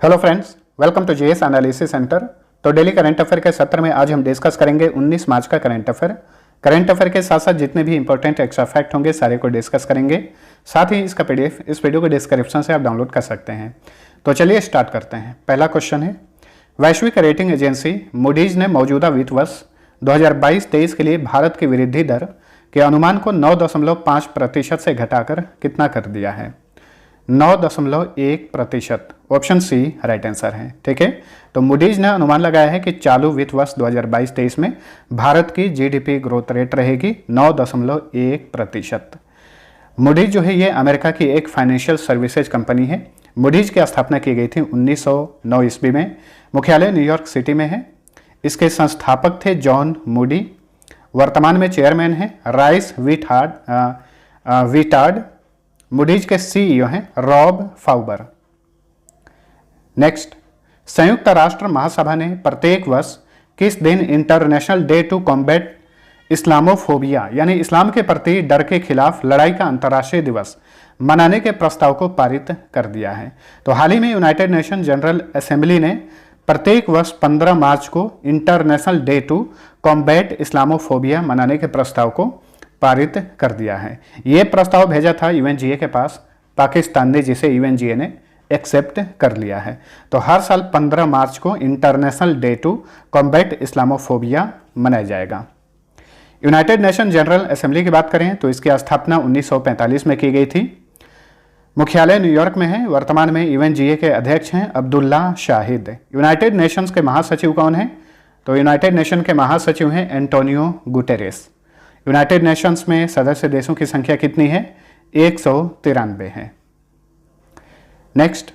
Hello friends, welcome to JS analysis centre. तो daily current affair के सत्र में आज हम डिस्कस करेंगे 19 मार्च का करंट अफेयर। करंट अफेयर के साथ साथ जितने भी इंपॉर्टेंट एक्स्ट्रा फैक्ट होंगे सारे को डिस्कस करेंगे। साथ ही इसका पीडीएफ इस वीडियो के डिस्क्रिप्शन से आप डाउनलोड कर सकते हैं। तो चलिए स्टार्ट करते हैं। पहला क्वेश्चन है, वैश्विक रेटिंग एजेंसी मूडीज ने मौजूदा वित्त वर्ष 2022-23 के लिए भारत की वृद्धि दर के अनुमान को 9.5% से घटाकर कितना कर दिया है? 9.1%। ऑप्शन सी राइट आंसर है। ठीक है, तो मूडीज ने अनुमान लगाया है कि चालू वित्त वर्ष 2022-23 में भारत की जीडीपी ग्रोथ रेट रहेगी 9.1%। मूडीज जो है ये अमेरिका की एक फाइनेंशियल सर्विसेज कंपनी है। मूडीज की स्थापना की गई थी 1909 ईस्वी में। मुख्यालय न्यूयॉर्क सिटी में है। इसके संस्थापक थे जॉन मूडी। वर्तमान में चेयरमैन है राइस विटार्ड। मूडीज के सीईओ हैं रॉब फाउबर। नेक्स्ट, संयुक्त राष्ट्र महासभा ने प्रत्येक वर्ष किस दिन international day to combat Islamophobia यानी इस्लाम के प्रति डर के खिलाफ लड़ाई का अंतर्राष्ट्रीय दिवस मनाने के प्रस्ताव को पारित कर दिया है? तो हाल ही में यूनाइटेड नेशन जनरल असेंबली ने प्रत्येक वर्ष 15 मार्च को international day to combat Islamophobia मनाने के प्रस्ताव को पारित कर दिया है। ये प्रस्ताव भेजा था यूएनजीए के पास पाकिस्तान ने, जिसे यूएनजीए ने एक्सेप्ट कर लिया है। तो हर साल 15 मार्च को international day to combat Islamophobia मनाया जाएगा। यूनाइटेड नेशन जनरल असेंबली की बात करें तो इसकी स्थापना 1945 में की गई थी। मुख्यालय न्यूयॉर्क में है। वर्तमान में यूएनजीए के अध्यक्ष हैं अब्दुल्ला शाहिद। यूनाइटेड नेशंस के महासचिव कौन हैं? तो यूनाइटेड नेशन के महासचिव हैं एंटोनियो गुटेरेस। यूनाइटेड नेशंस में सदस्य देशों की संख्या कितनी है? 193 है। नेक्स्ट,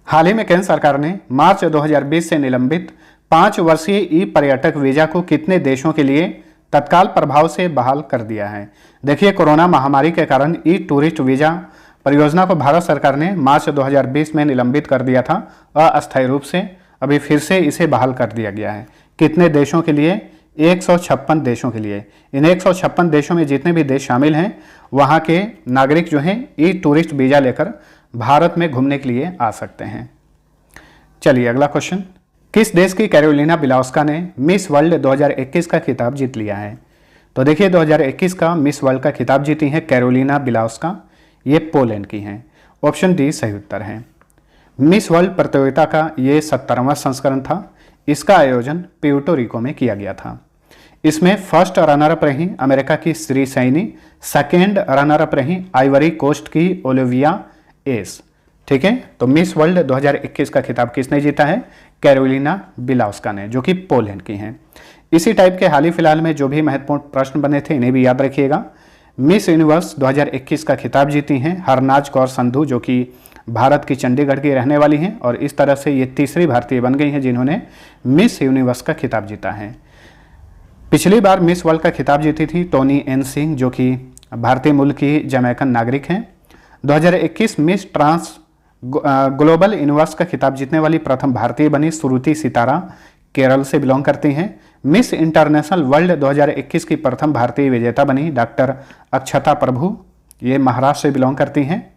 हाल ही में केंद्र सरकार ने मार्च 2020 से निलंबित 5 वर्षीय ई पर्यटक वीजा को कितने देशों के लिए तत्काल प्रभाव से बहाल कर दिया है? देखिए, कोरोना महामारी के कारण ई टूरिस्ट वीजा परियोजना को भारत सरकार ने मार्च 2020 में निलंबित कर दिया था अस्थायी रूप से। अभी फिर से इसे बहाल कर दिया गया है। कितने देशों के लिए? 156 देशों के लिए। इन 156 देशों में जितने भी देश शामिल हैं वहाँ के नागरिक जो हैं ई टूरिस्ट वीजा लेकर भारत में घूमने के लिए आ सकते हैं। चलिए अगला क्वेश्चन, किस देश की कैरोलिना बिलावस्का ने मिस वर्ल्ड 2021 का खिताब जीत लिया है? तो देखिए, 2021 का मिस वर्ल्ड का खिताब जीती है कैरोलिना बिलावस्का। ये पोलैंड की हैं। ऑप्शन डी सही उत्तर है। मिस वर्ल्ड प्रतियोगिता का ये 17वां संस्करण था। इसका आयोजन प्यूर्टो रिको में किया गया था। इसमें फर्स्ट रनरअप रही अमेरिका की श्री सैनी, सेकेंड रनरअप रही आइवरी कोस्ट की ओलिविया एस। ठीक है, तो मिस वर्ल्ड 2021 का खिताब किसने जीता है? कैरोलिना बिलावस्का ने, जो कि पोलैंड की हैं। इसी टाइप के हाल ही फिलहाल में जो भी महत्वपूर्ण प्रश्न बने थे इन्हें भी याद रखिएगा। मिस यूनिवर्स 2021 का खिताब जीती हैं हरनाज कौर संधू, जो कि भारत की चंडीगढ़ की रहने वाली हैं और इस तरह से ये तीसरी भारतीय बन गई हैं जिन्होंने मिस यूनिवर्स का खिताब जीता है। पिछली बार मिस वर्ल्ड का खिताब जीती थी टोनी एन सिंह, जो कि भारतीय मूल की जमैकन नागरिक हैं। 2021 मिस ट्रांस ग्लोबल यूनिवर्स का खिताब जीतने वाली प्रथम भारतीय बनी श्रुति सितारा, केरल से बिलोंग करती हैं। मिस इंटरनेशनल वर्ल्ड 2021 की प्रथम भारतीय विजेता बनी डॉक्टर अक्षता प्रभु, ये महाराष्ट्र से बिलोंग करती हैं।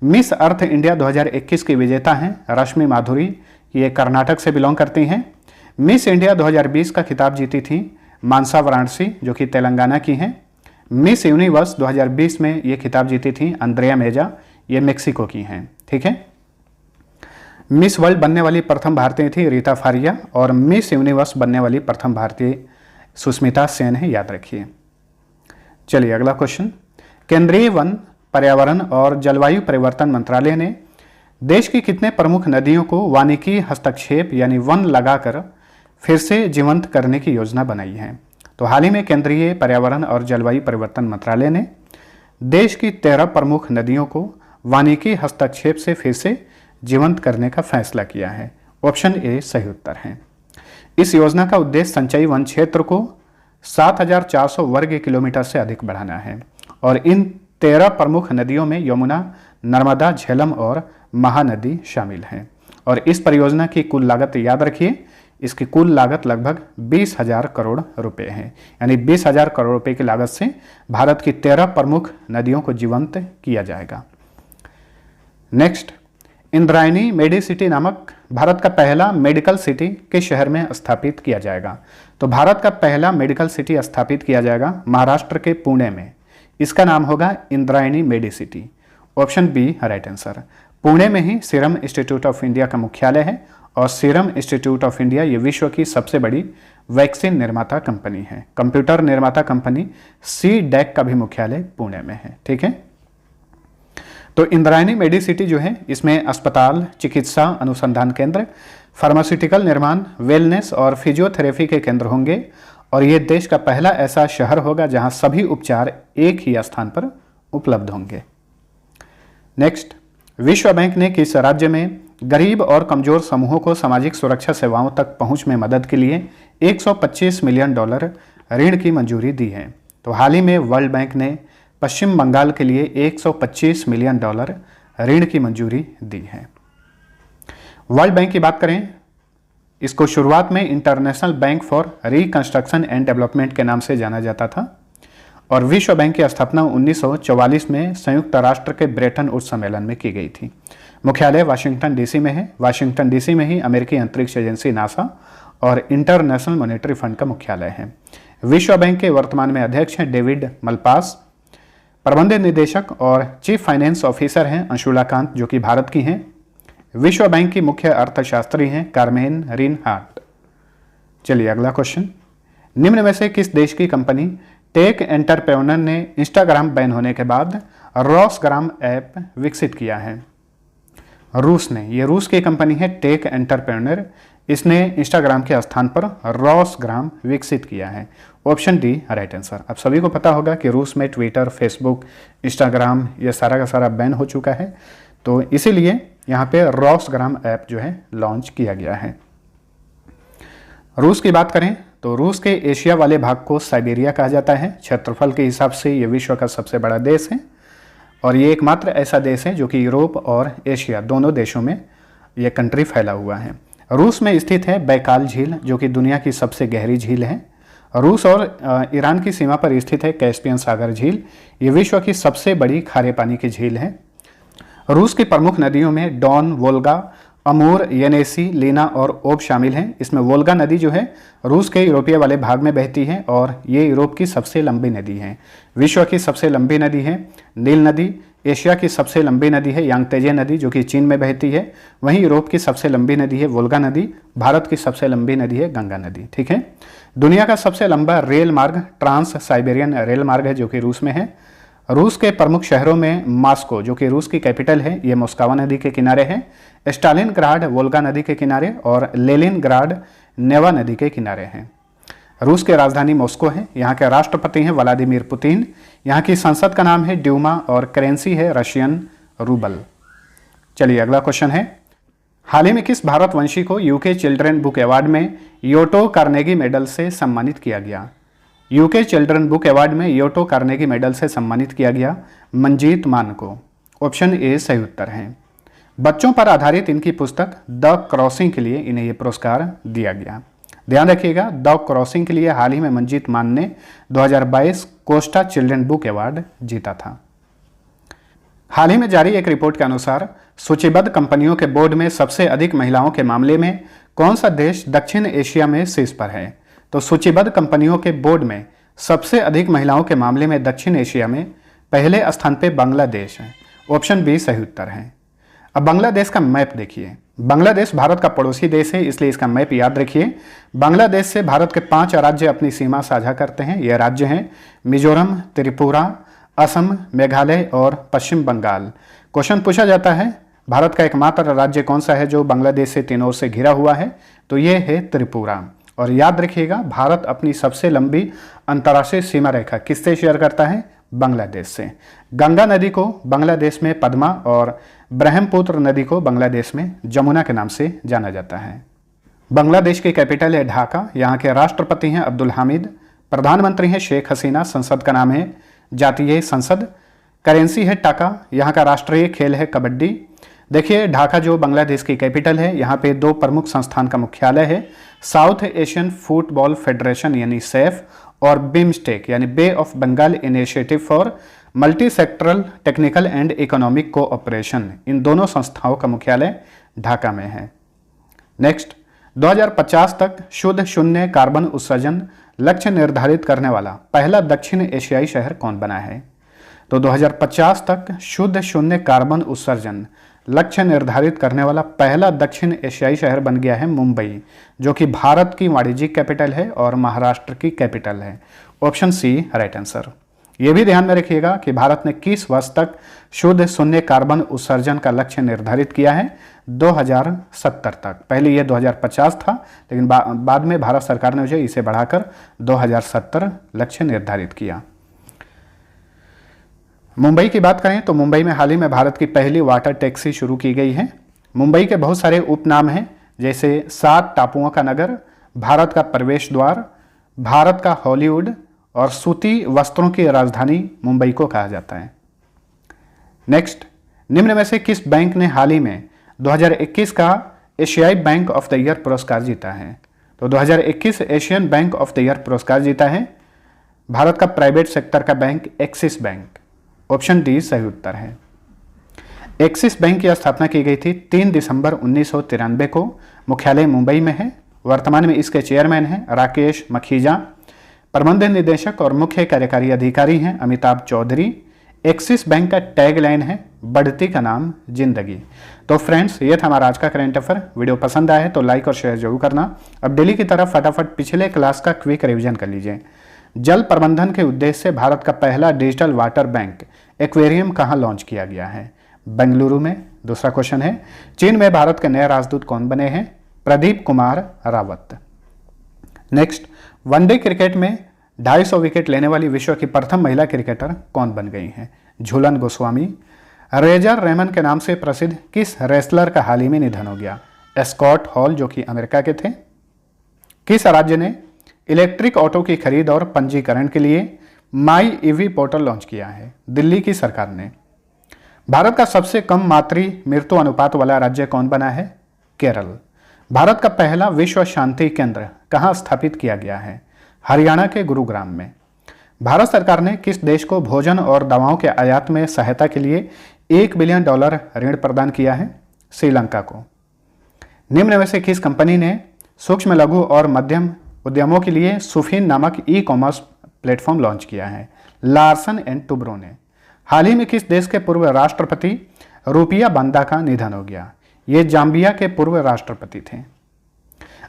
मिस अर्थ इंडिया 2021 की विजेता हैं रश्मि माधुरी, ये कर्नाटक से बिलोंग करती हैं। मिस इंडिया 2020 का खिताब जीती थी मानसा वाराणसी, जो कि तेलंगाना की हैं। मिस यूनिवर्स 2020 में ये खिताब जीती थी अंद्रेया मेजा, ये मेक्सिको की हैं। ठीक है, मिस वर्ल्ड बनने वाली प्रथम भारतीय थी रीता फारिया और मिस यूनिवर्स बनने वाली प्रथम भारतीय सुष्मिता सेन है, याद रखिए। चलिए अगला क्वेश्चन, केंद्रीय वन, पर्यावरण और जलवायु परिवर्तन मंत्रालय ने देश की कितने प्रमुख नदियों को वानिकी हस्तक्षेप यानी वन लगाकर फिर से जीवंत करने की योजना बनाई है? तो हाल ही में केंद्रीय पर्यावरण और जलवायु परिवर्तन मंत्रालय ने देश की 13 प्रमुख नदियों को वानिकी हस्तक्षेप से फिर से जीवंत करने का फैसला किया है। ऑप्शन ए सही उत्तर है। इस योजना का उद्देश्य संचयी वन क्षेत्र को 7400 वर्ग किलोमीटर से अधिक बढ़ाना है और इन 13 प्रमुख नदियों में यमुना, नर्मदा, झेलम और महानदी शामिल हैं। और इस परियोजना की कुल लागत याद रखिए, इसकी कुल लागत लगभग 20,000 करोड़ रुपए है। यानी 20,000 करोड़ रुपए की लागत से भारत की 13 प्रमुख नदियों को जीवंत किया जाएगा। नेक्स्ट, इंद्रायणी मेडिसिटी नामक भारत का पहला मेडिकल सिटी किस शहर में स्थापित किया जाएगा? तो भारत का पहला मेडिकल सिटी स्थापित किया जाएगा महाराष्ट्र के पुणे में। इसका नाम होगा Indrayani medicity. Option B right answer. Pune में ही सीरम इंस्टीट्यूट ऑफ इंडिया का मुख्यालय है और सीरम इंस्टीट्यूट ऑफ इंडिया ये विश्व की सबसे बड़ी वैक्सीन निर्माता कंपनी है। कंप्यूटर निर्माता कंपनी CDEC का भी मुख्यालय पुणे में है। ठीक है, तो इंद्रायणी मेडिसिटी जो है इसमें अस्पताल, चिकित्सा अनुसंधान केंद्र, फार्मास्यूटिकल निर्माण, वेलनेस और फिजियोथेरेपी के केंद्र होंगे और ये देश का पहला ऐसा शहर होगा जहां सभी उपचार एक ही स्थान पर उपलब्ध होंगे। नेक्स्ट, विश्व बैंक ने किस राज्य में गरीब और कमजोर समूहों को सामाजिक सुरक्षा सेवाओं तक पहुंच में मदद के लिए $125 मिलियन ऋण की मंजूरी दी है? तो हाल ही में वर्ल्ड बैंक ने पश्चिम बंगाल के लिए $125 मिलियन ऋण की मंजूरी दी है। वर्ल्ड बैंक की बात करें, इसको शुरुआत में international bank for reconstruction and development के नाम से जाना जाता था और विश्व बैंक की स्थापना 1944 में संयुक्त राष्ट्र के ब्रेटन वुड्स सम्मेलन में की गई थी। मुख्यालय वाशिंगटन डीसी में है। वाशिंगटन डीसी में ही अमेरिकी अंतरिक्ष एजेंसी नासा और इंटरनेशनल मॉनेटरी फंड का मुख्यालय है। विश्व बैंक के वर्तमान में अध्यक्ष हैं डेविड मलपास। प्रबंध निदेशक और चीफ फाइनेंस ऑफिसर हैं अंशुला कांत जो कि भारत की हैं। विश्व बैंक की मुख्य अर्थशास्त्री हैं कार्मेन रिनहार्ट। चलिए अगला क्वेश्चन, निम्न में से किस देश की कंपनी टेक एंटरप्रेन्योर ने इंस्टाग्राम बैन होने के बाद रॉसग्राम ऐप विकसित किया है? रूस ने, ये रूस की कंपनी है टेक एंटरप्रेन्योर, इसने इंस्टाग्राम के स्थान पर रॉसग्राम विकसित किया है। Option D right answer. अब सभी को पता होगा कि रूस में ट्विटर, फेसबुक, इंस्टाग्राम ये सारा का सारा बैन हो चुका है, तो इसीलिए यहाँ पे रॉसग्राम ऐप जो है लॉन्च किया गया है। रूस की बात करें तो रूस के एशिया वाले भाग को साइबेरिया कहा जाता है। क्षेत्रफल के हिसाब से ये विश्व का सबसे बड़ा देश है और ये एकमात्र ऐसा देश है जो कि यूरोप और एशिया दोनों देशों में ये कंट्री फैला हुआ है। रूस में स्थित है बैकाल झील जो कि दुनिया की सबसे गहरी झील है। रूस और ईरान की सीमा पर स्थित है कैस्पियन सागर झील, ये विश्व की सबसे बड़ी खारे पानी की झील है। रूस की प्रमुख नदियों में डॉन, वोल्गा, अमूर, येनेसी, लीना और ओब शामिल हैं। इसमें वोल्गा नदी जो है रूस के यूरोपीय वाले भाग में बहती है और ये यूरोप की सबसे लंबी नदी है। विश्व की सबसे लंबी नदी है नील नदी। एशिया की सबसे लंबी नदी है यांगत्जे नदी जो कि चीन में बहती है। वहीं यूरोप की सबसे लंबी नदी है वोल्गा नदी। भारत की सबसे लंबी नदी है गंगा नदी। ठीक है, दुनिया का सबसे लंबा रेल मार्ग ट्रांस साइबेरियन रेल मार्ग है जो कि रूस में है। रूस के प्रमुख शहरों में मॉस्को जो कि रूस की कैपिटल है, ये मोस्कवा नदी के किनारे है। स्टालिनग्राड वोल्गा नदी के किनारे और लेनिनग्राड नेवा नदी के किनारे हैं। रूस की राजधानी मॉस्को है। यहाँ के राष्ट्रपति हैं व्लादिमीर पुतिन। यहाँ की संसद का नाम है ड्यूमा और करेंसी है रशियन रूबल। चलिए अगला क्वेश्चन है, हाल ही में किस भारतवंशी को यूके चिल्ड्रन बुक अवार्ड में योटो कार्नेगी मेडल से सम्मानित किया गया? यूके चिल्ड्रन बुक अवार्ड में योटो कार्नेगी मेडल से सम्मानित किया गया मंजीत मान को। ऑप्शन ए सही उत्तर है। बच्चों पर आधारित इनकी पुस्तक द क्रॉसिंग के लिए इन्हें यह पुरस्कार दिया गया। ध्यान रखिएगा, द क्रॉसिंग के लिए हाल ही में मंजीत मान ने 2022 कोस्टा चिल्ड्रन बुक अवार्ड जीता था। हाल ही में जारी एक रिपोर्ट के अनुसार सूचीबद्ध कंपनियों के बोर्ड में सबसे अधिक महिलाओं के मामले में कौन सा देश दक्षिण एशिया में शीर्ष पर है? तो सूचीबद्ध कंपनियों के बोर्ड में सबसे अधिक महिलाओं के मामले में दक्षिण एशिया में पहले स्थान पे बांग्लादेश है। ऑप्शन बी सही उत्तर है। अब बांग्लादेश का मैप देखिए। बांग्लादेश भारत का पड़ोसी देश है, इसलिए इसका मैप याद रखिए। बांग्लादेश से भारत के 5 राज्य अपनी सीमा साझा करते हैं। ये राज्य हैं मिजोरम, त्रिपुरा, असम, मेघालय और पश्चिम बंगाल। क्वेश्चन पूछा जाता है भारत का एकमात्र राज्य कौन सा है जो बांग्लादेश से तीनों ओर से घिरा हुआ है? तो ये है त्रिपुरा। और याद रखिएगा, भारत अपनी सबसे लंबी अंतर्राष्ट्रीय सीमा रेखा किससे शेयर करता है? बांग्लादेश से। गंगा नदी को बांग्लादेश में पद्मा और ब्रह्मपुत्र नदी को बांग्लादेश में जमुना के नाम से जाना जाता है। बांग्लादेश की कैपिटल है ढाका। यहाँ के राष्ट्रपति हैं अब्दुल हामिद। प्रधानमंत्री हैं शेख हसीना। संसद का नाम है जातीय संसद। करेंसी है टाका। यहाँ का राष्ट्रीय खेल है कबड्डी। देखिए, ढाका जो बांग्लादेश की कैपिटल है, यहाँ पे 2 प्रमुख संस्थान का मुख्यालय है, साउथ एशियन फुटबॉल फेडरेशन यानी सैफ और बिम्स्टेक यानी bay of Bengal initiative for multi sectoral technical and economic cooperation, इन दोनों संस्थाओं का मुख्यालय ढाका में है। नेक्स्ट, 2050 तक शुद्ध शून्य कार्बन उत्सर्जन लक्ष्य निर्धारित करने वाला पहला दक्षिण एशियाई शहर कौन बना है? तो 2050 तक शुद्ध शून्य कार्बन उत्सर्जन लक्ष्य निर्धारित करने वाला पहला दक्षिण एशियाई शहर बन गया है मुंबई, जो कि भारत की वाणिज्यिक कैपिटल है और महाराष्ट्र की कैपिटल है। Option C right answer. यह भी ध्यान में रखिएगा कि भारत ने किस वर्ष तक शुद्ध शून्य कार्बन उत्सर्जन का लक्ष्य निर्धारित किया है? 2070 तक। पहले यह 2050 था, लेकिन बाद में भारत सरकार ने जो इसे बढ़ाकर 2070 लक्ष्य निर्धारित किया। मुंबई की बात करें तो मुंबई में हाल ही में भारत की पहली वाटर टैक्सी शुरू की गई है। मुंबई के बहुत सारे उपनाम हैं, जैसे 7 टापुओं का नगर, भारत का प्रवेश द्वार, भारत का हॉलीवुड और सूती वस्त्रों की राजधानी मुंबई को कहा जाता है। नेक्स्ट, निम्न में से किस बैंक ने हाल ही में 2021 का एशियाई बैंक ऑफ द ईयर पुरस्कार जीता है? तो 2021 Asian bank of the year पुरस्कार जीता है भारत का प्राइवेट सेक्टर का bank axis bank. Option D सही उत्तर है। एक्सिस बैंक की स्थापना की गई थी 3 दिसंबर 1993 को। मुख्यालय मुंबई में है। वर्तमान में इसके चेयरमैन हैं राकेश मखीजा। प्रबंध निदेशक और मुख्य कार्यकारी अधिकारी हैं अमिताभ चौधरी। एक्सिस बैंक का टैगलाइन है बढ़ती का नाम जिंदगी। तो फ्रेंड्स, ये था हमारा आज का करंट अफेयर। वीडियो पसंद आए तो लाइक और शेयर जरूर करना। अब डेली की तरफ फटाफट पिछले क्लास का क्विक रिवीजन कर लीजिए। जल प्रबंधन के उद्देश्य से भारत का पहला डिजिटल वाटर बैंक एक्वेरियम कहाँ लॉन्च किया गया है? बेंगलुरु में। दूसरा क्वेश्चन है, चीन में भारत के नए राजदूत कौन बने हैं? Pradeep Kumar Rawat. Next, one day cricket में 250 विकेट लेने वाली विश्व की प्रथम महिला क्रिकेटर कौन बन गई हैं? झूलन गोस्वामी। रेजर रेमन के नाम से प्रसिद्ध किस रेसलर का हाल ही में निधन हो गया? स्कॉट हॉल, जो कि अमेरिका के थे। किस राज्य ने इलेक्ट्रिक ऑटो की खरीद और पंजीकरण के लिए माई ईवी पोर्टल लॉन्च किया है? दिल्ली की सरकार ने। भारत का सबसे कम मातृ मृत्यु अनुपात वाला राज्य कौन बना है? केरल। भारत का पहला विश्व शांति केंद्र कहाँ स्थापित किया गया है? हरियाणा के गुरुग्राम में। भारत सरकार ने किस देश को भोजन और दवाओं के आयात में सहायता के लिए $1 बिलियन ऋण प्रदान किया है? श्रीलंका को। निम्न में से किस कंपनी ने सूक्ष्म लघु और मध्यम उद्यमों के लिए सुफिन नामक ई-कॉमर्स प्लेटफॉर्म लॉन्च किया है? लार्सन एंड टुब्रो ने। हाल ही में किस देश के पूर्व राष्ट्रपति रूपिया बांदा का निधन हो गया? ये जाम्बिया के पूर्व राष्ट्रपति थे।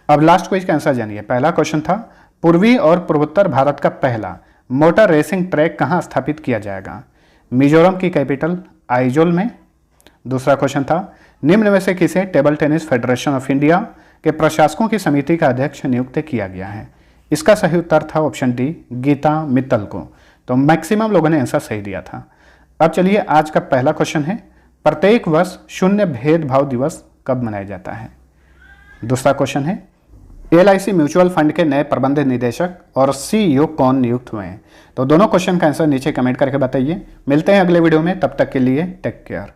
अब लास्ट क्वेश्चन का आंसर जानिए। पहला क्वेश्चन था, पूर्वी और पूर्वोत्तर भारत का पहला मोटर रेसिंग ट्रैक कहाँ स्थापित किया जाएगा? मिजोरम की कैपिटल आइजोल में। दूसरा क्वेश्चन था, निम्न में से किसे table tennis federation of India के प्रशासकों की समिति का अध्यक्ष नियुक्त किया गया है? इसका सही उत्तर था ऑप्शन डी गीता मित्तल को। तो मैक्सिमम लोगों ने आंसर सही दिया था। अब चलिए, आज का पहला क्वेश्चन है, प्रत्येक वर्ष शून्य भेदभाव दिवस कब मनाया जाता है? दूसरा क्वेश्चन है, LIC म्यूचुअल फंड के नए प्रबंध निदेशक और CEO कौन नियुक्त हुए हैं? तो दोनों क्वेश्चन का आंसर नीचे कमेंट करके बताइए। मिलते हैं अगले वीडियो में, तब तक के लिए टेक केयर।